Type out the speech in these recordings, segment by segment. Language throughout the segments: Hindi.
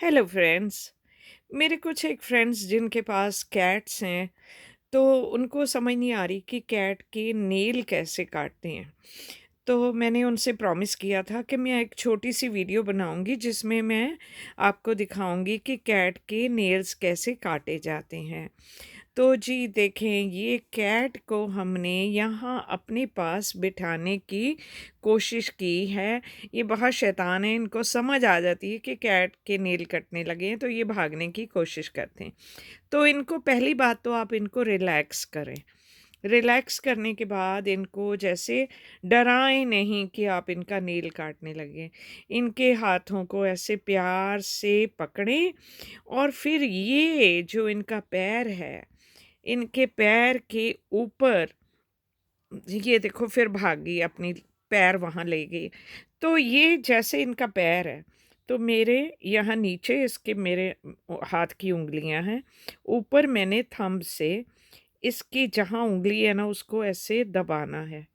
Hello friends. मेरे कुछ एक फ्रेंड्स जिनके पास कैट्स हैं, तो उनको समझ नहीं आ रही कि कैट के नेल कैसे काटते हैं। तो मैंने उनसे प्रॉमिस किया था कि मैं एक छोटी सी वीडियो बनाऊंगी जिसमें मैं आपको दिखाऊंगी कि कैट के नेल्स कैसे काटे जाते हैं। तो जी देखें, ये कैट को हमने यहाँ अपने पास बिठाने की कोशिश की है। ये बहुत शैतान है, इनको समझ आ जाती है कि कैट के नेल कटने लगे हैं, तो ये भागने की कोशिश करते हैं। तो इनको पहली बात तो आप इनको रिलैक्स करें। रिलैक्स करने के बाद इनको जैसे डराएं नहीं कि आप इनका नेल काटने लगे। इनके हाथों को ऐसे प्यार से पकड़ें और फिर ये जो इनका पैर है, इनके पैर के ऊपर ये देखो, फिर भागी अपनी पैर वहाँ ले गई। तो ये जैसे इनका पैर है, तो मेरे यहाँ नीचे इसके मेरे हाथ की उँगलियाँ हैं। ऊपर मैंने थंब से इसकी जहाँ उँगली है ना, उसको ऐसे दबाना है।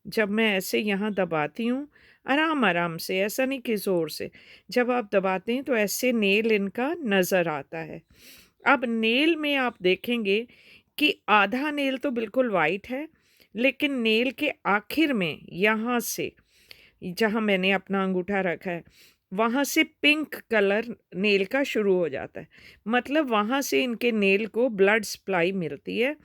जब मैं ऐसे यहाँ दबाती हूँ, आराम-आराम से, ऐसा नहीं कि ज़ोर से। जब आप दबाते हैं तो ऐसे नेल इनका नज़र आता है। अब नेल में आप देखेंगे कि आधा नेल तो बिल्कुल वाइट है, लेकिन नेल के आखिर में यहाँ से, जहाँ मैंने अपना अंगूठा रखा है, वहाँ से पिंक कलर नेल का शुरू हो जाता है। मतलब वहाँ से इनके नेल को ब्लड सप्लाई मिलती है।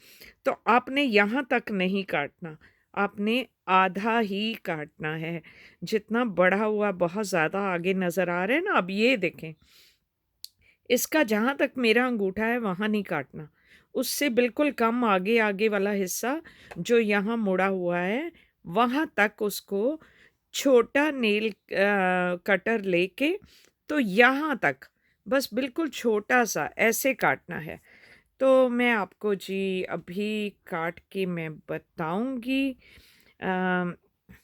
तो आपने यहाँ तक नहीं काटना, आपने आधा ही काटना है। जितना बढ़ा हुआ बहुत ज़्यादा आगे नज़र आ रहा है ना, अब ये देखें, इसका जहाँ तक मेरा अंगूठा है वहाँ नहीं काटना। उससे बिल्कुल कम आगे वाला हिस्सा जो यहाँ मुड़ा हुआ है, वहाँ तक उसको छोटा नेल कटर लेके, तो यहाँ तक बस बिल्कुल छोटा-सा ऐसे काटना है। तो मैं आपको जी अभी काट के मैं बताऊँगी। अ,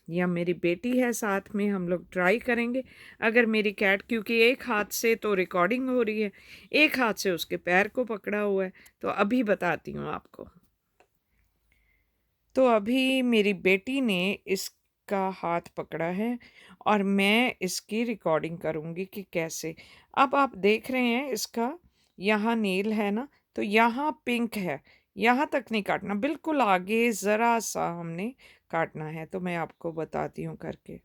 या मेरी बेटी है साथ में, हम लोग ट्राई करेंगे। अगर मेरी कैट, क्योंकि एक हाथ से तो रिकॉर्डिंग हो रही है, एक हाथ से उसके पैर को पकड़ा हुआ है, तो अभी बताती हूँ आपको। तो अभी मेरी बेटी ने इसका हाथ पकड़ा है और मैं इसकी रिकॉर्डिंग करूँगी कि कैसे। अब आप देख रहे हैं इसका यहाँ नेल है ना, तो यहाँ पिंक है, यहाँ तक नहीं काटना, बिल्कुल आगे ज़रा-सा हमने काटना है। तो मैं आपको बताती हूँ करके।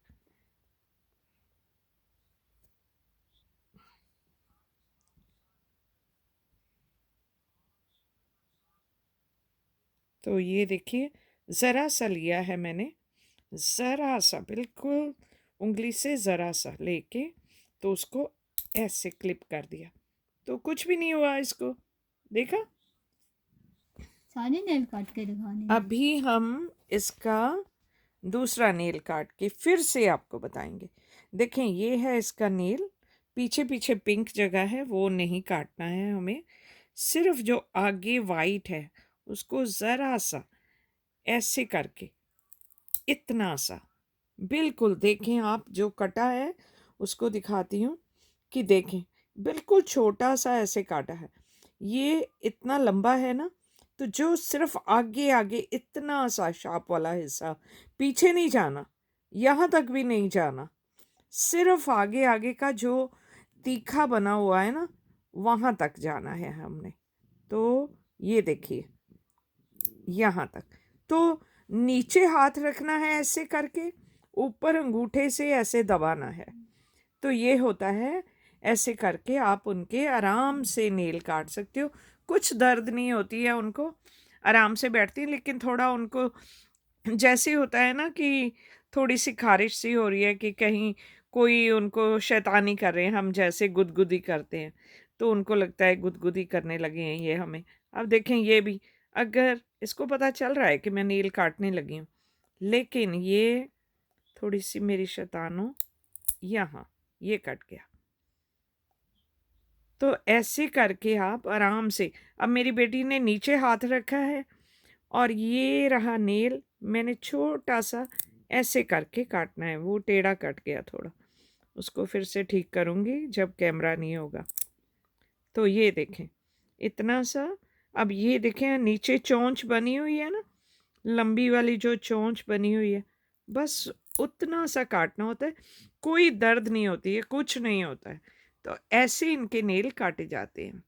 तो ये देखिए, ज़रा-सा लिया है मैंने, ज़रा-सा बिल्कुल उँगली से ज़रा-सा लेके, तो उसको ऐसे क्लिप कर दिया। तो कुछ भी नहीं हुआ इसको, देखा? सारे नेल काट के दिखाने हैं। अभी हम इसका दूसरा नेल काट के फिर से आपको बताएँगे। देखें, ये है इसका नेल, पीछे-पीछे पिंक जगह है वो नहीं काटना है हमें, सिर्फ़ जो आगे व्हाइट है उसको ज़रा-सा ऐसे करके, इतना सा, बिल्कुल देखें आप, जो कटा है उसको दिखाती हूँ कि देखें, बिल्कुल छोटा-सा ऐसे काटा है। ये इतना लंबा है ना, तो जो सिर्फ़ आगे-आगे इतना सा शार्प वाला हिस्सा, पीछे नहीं जाना, यहाँ तक भी नहीं जाना, सिर्फ़ आगे-आगे का जो तीखा बना हुआ है ना, वहाँ तक जाना है हमने। तो ये देखिए, यहाँ तक। तो नीचे हाथ रखना है ऐसे करके, ऊपर अंगूठे से ऐसे दबाना है। तो ये होता है, ऐसे करके आप उनके आराम से नेल काट सकते हो। कुछ दर्द नहीं होती है उनको, आराम से बैठती हैं, लेकिन थोड़ा उनको जैसे होता है ना कि थोड़ी-सी ख़ारिश सी हो रही है कि कहीं कोई उनको शैतानी कर रहे हैं, हम जैसे गुदगुदी करते हैं, तो उनको लगता है गुदगुदी करने लगे हैं ये हमें। अब देखें, ये भी, अगर इसको पता चल रहा है कि मैं नेल काटने लगी हूँ, लेकिन ये थोड़ी-सी मेरी शैतानो यहाँ, ये कट गया। तो ऐसे करके आप आराम से, अब मेरी बेटी ने नीचे हाथ रखा है और ये रहा नेल, मैंने छोटा-सा ऐसे करके काटना है, वो टेढ़ा कट गया थोड़ा। उसको फिर से ठीक करूँगी जब कैमरा नहीं होगा। तो ये देखें, इतना सा। अब ये देखें, नीचे चोंच बनी हुई है ना, लंबी वाली जो चोंच बनी हुई है, बस उतना सा काटना होता है। कोई दर्द नहीं होती है, कुछ नहीं होता है। तो ऐसे इनके नेल काटे जाते हैं।